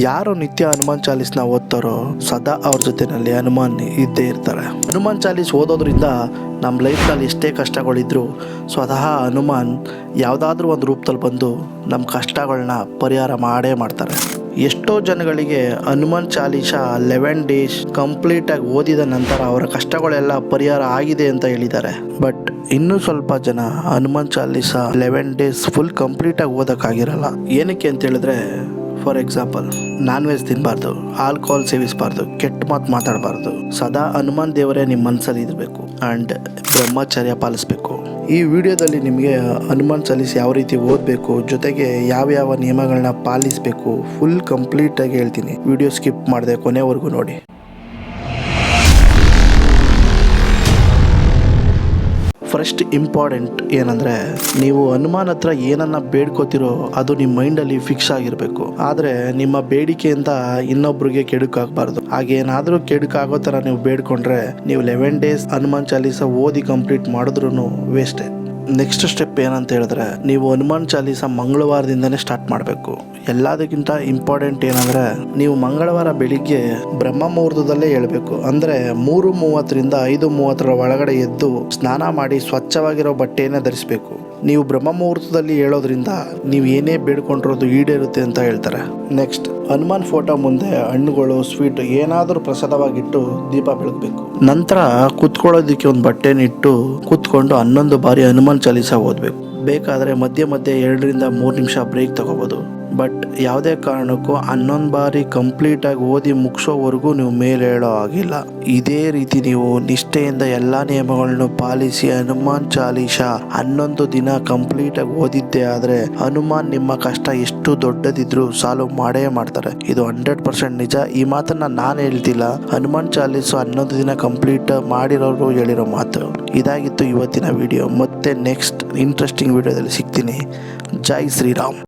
ಯಾರು ನಿತ್ಯ ಹನುಮಾನ್ ಚಾಲೀಸ್ನ ಓದ್ತಾರೋ ಸದಾ ಅವ್ರ ಜೊತೆನಲ್ಲಿ ಹನುಮಾನ್ ಇದ್ದೇ ಇರ್ತಾರೆ. ಹನುಮಾನ್ ಚಾಲೀಸ್ ಓದೋದ್ರಿಂದ ನಮ್ಮ ಲೈಫ್ನಲ್ಲಿ ಎಷ್ಟೇ ಕಷ್ಟಗಳಿದ್ರು ಸ್ವತಃ ಹನುಮಾನ್ ಯಾವುದಾದ್ರೂ ಒಂದು ರೂಪದಲ್ಲಿ ಬಂದು ನಮ್ಮ ಕಷ್ಟಗಳನ್ನ ಪರಿಹಾರ ಮಾಡೇ ಮಾಡ್ತಾರೆ. ಎಷ್ಟೋ ಜನಗಳಿಗೆ ಹನುಮಾನ್ ಚಾಲೀಸ 11 ಡೇಸ್ ಕಂಪ್ಲೀಟಾಗಿ ಓದಿದ ನಂತರ ಅವರ ಕಷ್ಟಗಳೆಲ್ಲ ಪರಿಹಾರ ಆಗಿದೆ ಅಂತ ಹೇಳಿದ್ದಾರೆ. ಬಟ್ ಇನ್ನೂ ಸ್ವಲ್ಪ ಜನ ಹನುಮಾನ್ ಚಾಲೀಸ 11 ಡೇಸ್ ಫುಲ್ ಕಂಪ್ಲೀಟಾಗಿ ಓದೋಕ್ಕಾಗಿರಲ್ಲ. ಏನಕ್ಕೆ ಅಂತ ಹೇಳಿದ್ರೆ, ಫಾರ್ ಎಕ್ಸಾಂಪಲ್, ನಾನ್ ವೆಜ್ ತಿನ್ನಬಾರ್ದು, ಆಲ್ಕೋಹಾಲ್ ಸೇವಿಸಬಾರ್ದು, ಕೆಟ್ಟ ಮಾತು ಮಾತಾಡಬಾರ್ದು, ಸದಾ ಹನುಮಾನ್ ದೇವರೇ ನಿಮ್ಮ ಮನಸ್ಸಲ್ಲಿ ಇರಬೇಕು ಆ್ಯಂಡ್ ಬ್ರಹ್ಮಚರ್ಯ ಪಾಲಿಸಬೇಕು. ಈ ವಿಡಿಯೋದಲ್ಲಿ ನಿಮಗೆ ಹನುಮಾನ್ ಚಾಲೀಸ್ ಯಾವ ರೀತಿ ಓದಬೇಕು, ಜೊತೆಗೆ ಯಾವ ನಿಯಮಗಳನ್ನ ಪಾಲಿಸಬೇಕು ಫುಲ್ ಕಂಪ್ಲೀಟಾಗಿ ಹೇಳ್ತೀನಿ. ವಿಡಿಯೋ ಸ್ಕಿಪ್ ಮಾಡದೆ ಕೊನೆವರೆಗೂ ನೋಡಿ. ಫಸ್ಟ್ ಇಂಪಾರ್ಟೆಂಟ್ ಏನಂದರೆ, ನೀವು ಹನುಮಾನ್ ಹತ್ರ ಏನನ್ನ ಬೇಡ್ಕೋತಿರೋ ಅದು ನಿಮ್ಮ ಮೈಂಡಲ್ಲಿ ಫಿಕ್ಸ್ ಆಗಿರಬೇಕು. ಆದರೆ ನಿಮ್ಮ ಬೇಡಿಕೆಯಿಂದ ಇನ್ನೊಬ್ರಿಗೆ ಕೆಡುಕಾಗಬಾರ್ದು. ಹಾಗೇನಾದರೂ ಕೆಡುಕಾಗೋ ಥರ ನೀವು ಬೇಡ್ಕೊಂಡ್ರೆ ನೀವು 11 ಡೇಸ್ ಹನುಮಾನ್ ಚಾಲೀಸ ಓದಿ ಕಂಪ್ಲೀಟ್ ಮಾಡಿದ್ರೂ ವೇಸ್ಟೇ. ನೆಕ್ಸ್ಟ್ ಸ್ಟೆಪ್ ಏನಂತ ಹೇಳಿದ್ರೆ, ನೀವು ಹನುಮಾನ್ ಚಾಲೀಸ ಮಂಗಳವಾರದಿಂದನೇ ಸ್ಟಾರ್ಟ್ ಮಾಡಬೇಕು. ಎಲ್ಲದಕ್ಕಿಂತ ಇಂಪಾರ್ಟೆಂಟ್ ಏನಂದರೆ, ನೀವು ಮಂಗಳವಾರ ಬೆಳಿಗ್ಗೆ ಬ್ರಹ್ಮ ಮುಹೂರ್ತದಲ್ಲೇ ಹೇಳಬೇಕು. ಅಂದರೆ 3:30ರಿಂದ 5:30 ಒಳಗಡೆ ಎದ್ದು ಸ್ನಾನ ಮಾಡಿ ಸ್ವಚ್ಛವಾಗಿರೋ ಬಟ್ಟೆಯನ್ನೇ ಧರಿಸಬೇಕು. ನೀವು ಬ್ರಹ್ಮ ಮುಹೂರ್ತದಲ್ಲಿ ಹೇಳೋದ್ರಿಂದ ನೀವು ಏನೇ ಬೇಡ್ಕೊಂಡಿರೋದು ಈಡೇರುತ್ತೆ ಅಂತ ಹೇಳ್ತಾರೆ. ನೆಕ್ಸ್ಟ್, ಹನುಮಾನ್ ಫೋಟೋ ಮುಂದೆ ಹಣ್ಣುಗಳು, ಸ್ವೀಟ್ ಏನಾದರೂ ಪ್ರಸಾದವಾಗಿಟ್ಟು ದೀಪ ಬೆಳಗಬೇಕು. ನಂತರ ಕುತ್ಕೊಳ್ಳೋದಕ್ಕೆ ಒಂದು ಬಟ್ಟೆನಿಟ್ಟು ಕುತ್ಕೊಂಡು 11 ಬಾರಿ ಹನುಮಾನ್ ಚಾಲೀಸ ಓದಬೇಕು. ಬೇಕಾದರೆ ಮಧ್ಯೆ 2ರಿಂದ 3 ನಿಮಿಷ ಬ್ರೇಕ್ ತಗೋಬೋದು. ಬಟ್ ಯಾವುದೇ ಕಾರಣಕ್ಕೂ 11 ಬಾರಿ ಕಂಪ್ಲೀಟಾಗಿ ಓದಿ ಮುಗಿಸೋವರೆಗೂ ನೀವು ಮೇಲೆ ಹೇಳೋ ಆಗಿಲ್ಲ. ಇದೇ ರೀತಿ ನೀವು ನಿಷ್ಠೆಯಿಂದ ಎಲ್ಲ ನಿಯಮಗಳನ್ನು ಪಾಲಿಸಿ ಹನುಮಾನ್ ಚಾಲೀಸ 11 ದಿನ ಕಂಪ್ಲೀಟಾಗಿ ಓದಿದ್ದೇ ಆದರೆ ಹನುಮಾನ್ ನಿಮ್ಮ ಕಷ್ಟ ಎಷ್ಟು ದೊಡ್ಡದಿದ್ರು ಸಾಲ್ವ್ ಮಾಡೇ ಮಾಡ್ತಾರೆ. ಇದು 100% ನಿಜ. ಈ ಮಾತನ್ನ ನಾನು ಹೇಳ್ತಿಲ್ಲ, ಹನುಮಾನ್ ಚಾಲೀಸು 11 ದಿನ ಕಂಪ್ಲೀಟ್ ಮಾಡಿರೋರು ಹೇಳಿರೋ ಮಾತು. ಇದಾಗಿತ್ತು ಇವತ್ತಿನ ವಿಡಿಯೋ. ಮತ್ತೆ ನೆಕ್ಸ್ಟ್ ಇಂಟ್ರೆಸ್ಟಿಂಗ್ ವಿಡಿಯೋದಲ್ಲಿ ಸಿಗ್ತೀನಿ. ಜೈ ಶ್ರೀರಾಮ್.